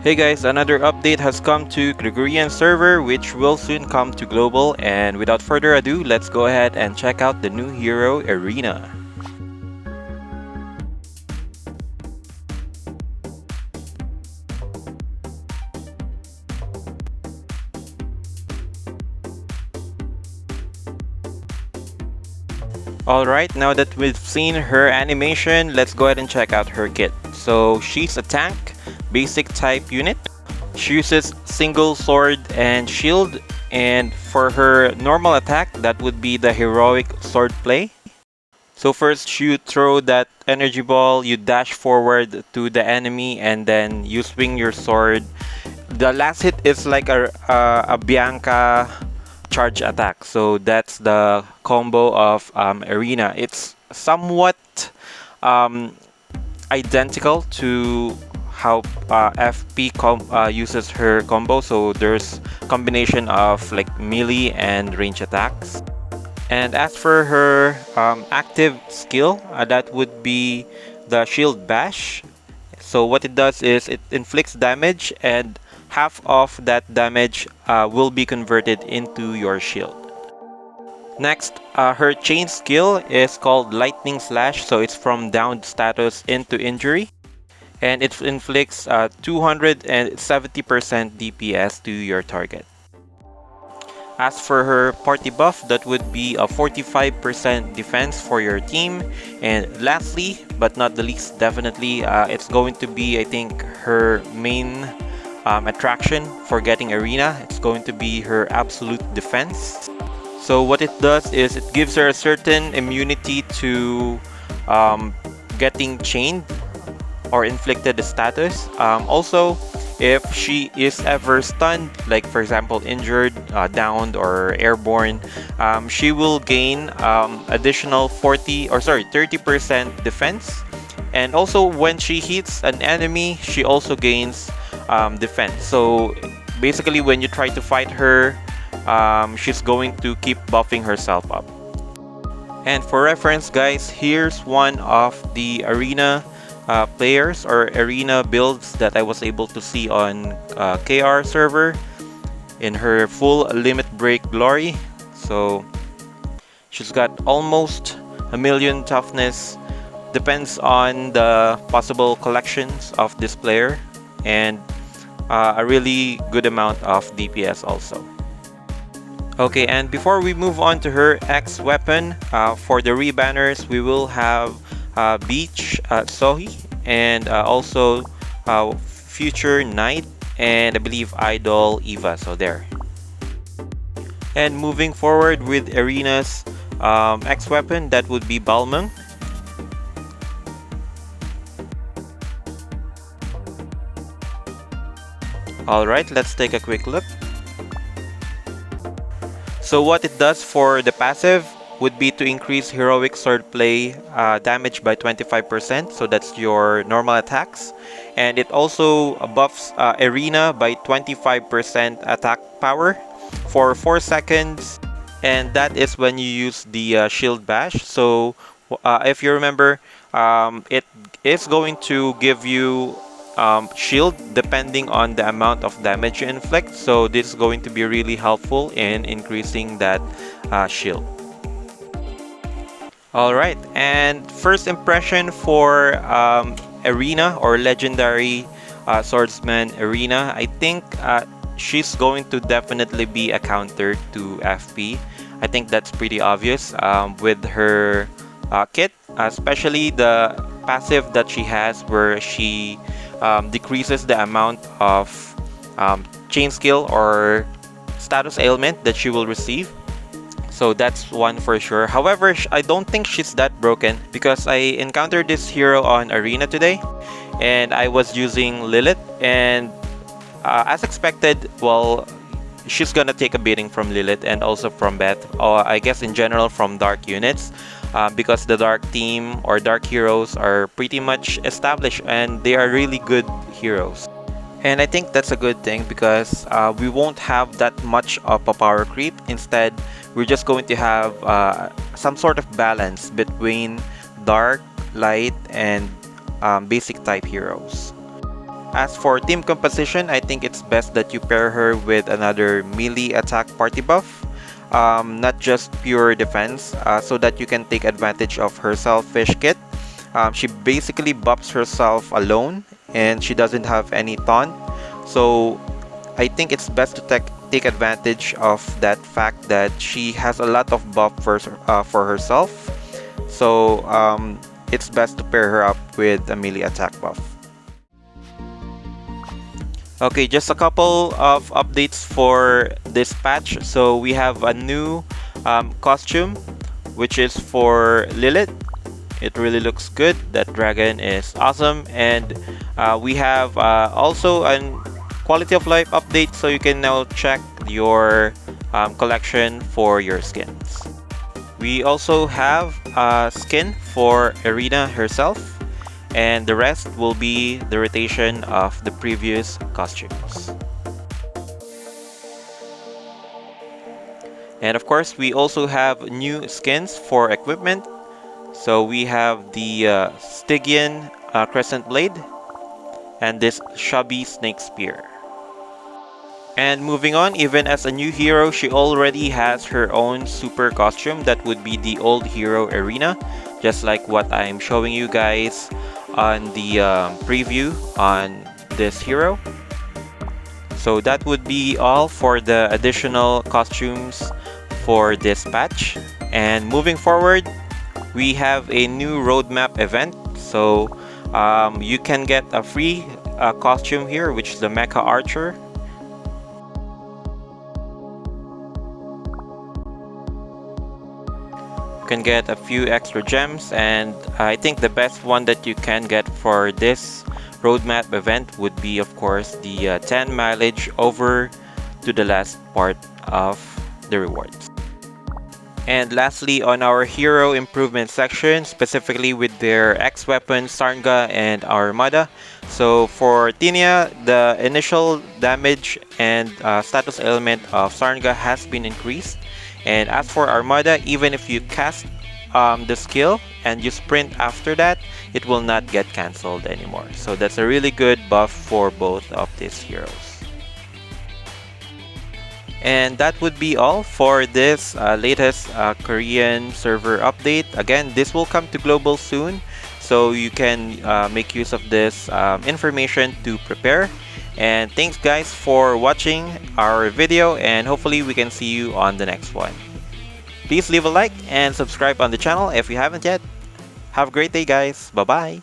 Hey guys, another update has come to Gregorian server which will soon come to global, and without further ado, let's go ahead and check out the new hero Erina. Alright, now that we've seen her animation, let's go ahead and check out her kit. So she's a tank, basic type unit. She uses single sword and shield, and for her normal attack, that would be the heroic sword play. So first you throw that energy ball, you dash forward to the enemy, and then you swing your sword. The last hit is like a Bianca charge attack. So that's the combo of Erina. It's somewhat um, identical to how uses her combo. So there's combination of like melee and range attacks. And as for her active skill, that would be the shield bash. So what it does is it inflicts damage, and half of that damage will be converted into your shield. Next, her chain skill is called Lightning Slash, so it's from downed status into injury, and it inflicts 270% DPS to your target. As for her party buff, that would be a 45% defense for your team. And lastly, but not the least, definitely, it's going to be, I think, her main attraction for getting Erina. It's going to be her absolute defense. So what it does is it gives her a certain immunity to getting chained or inflicted status. Also, if she is ever stunned, like for example injured, downed, or airborne, she will gain additional 30% defense. And also when she hits an enemy, she also gains defense. So basically when you try to fight her, she's going to keep buffing herself up. And for reference guys, here's one of the Erina players or Erina builds that I was able to see on KR server in her full limit break glory. So she's got almost a million toughness, depends on the possible collections of this player, and a really good amount of DPS also. Okay, and before we move on to her X weapon, for the rebanners we will have Beach Sohi, and also Future Knight, and I believe Idol Eva. So there. And moving forward with Erina's X weapon, that would be Balmung. Alright, let's take a quick look. So what it does for the passive would be to increase heroic swordplay damage by 25%, so that's your normal attacks. And it also buffs Erina by 25% attack power for 4 seconds, and that is when you use the shield bash. So if you remember, it is going to give you shield depending on the amount of damage you inflict, so this is going to be really helpful in increasing that shield. Alright, and first impression for Erina or Legendary Swordsman Erina, I think she's going to definitely be a counter to FP. I think that's pretty obvious with her kit, especially the passive that she has where she decreases the amount of chain skill or status ailment that she will receive. So that's one for sure. However, I don't think she's that broken because I encountered this hero on Erina today and I was using Lilith, and as expected, well, she's gonna take a beating from Lilith and also from Beth, or I guess in general from dark units, because the dark team or dark heroes are pretty much established and they are really good heroes. And I think that's a good thing because we won't have that much of a power creep. Instead, we're just going to have some sort of balance between dark, light, and basic type heroes. As for team composition, I think it's best that you pair her with another melee attack party buff, not just pure defense, so that you can take advantage of her selfish kit. She basically buffs herself alone and she doesn't have any taunt. So I think it's best to take advantage of that fact that she has a lot of buff for herself. So it's best to pair her up with a melee attack buff. Okay, just a couple of updates for this patch. So we have a new costume, which is for Lilith. It really looks good. That dragon is awesome. And we have also a quality of life update, so you can now check your collection for your skins. We also have a skin for Erina herself, and the rest will be the rotation of the previous costumes. And of course, we also have new skins for equipment. So we have the Stygian Crescent Blade and this Chubby Snake Spear. And moving on, even as a new hero, she already has her own super costume that would be the old hero Erina, just like what I'm showing you guys on the preview on this hero. So that would be all for the additional costumes for this patch. And moving forward, we have a new roadmap event. So you can get a free costume here, which is the Mecha Archer. You can get a few extra gems, and I think the best one that you can get for this roadmap event would be, of course, the 10 mileage over to the last part of the rewards. And lastly, on our hero improvement section, specifically with their X-Weapon, Sarnga, and Armada. So for Tinia, the initial damage and status element of Sarnga has been increased. And as for Armada, even if you cast the skill and you sprint after that, it will not get cancelled anymore. So that's a really good buff for both of these heroes. And that would be all for this latest Korean server update. Again, this will come to global soon, so you can make use of this information to prepare. And thanks guys for watching our video, and hopefully we can see you on the next one. Please leave a like and subscribe on the channel if you haven't yet. Have a great day guys. Bye bye.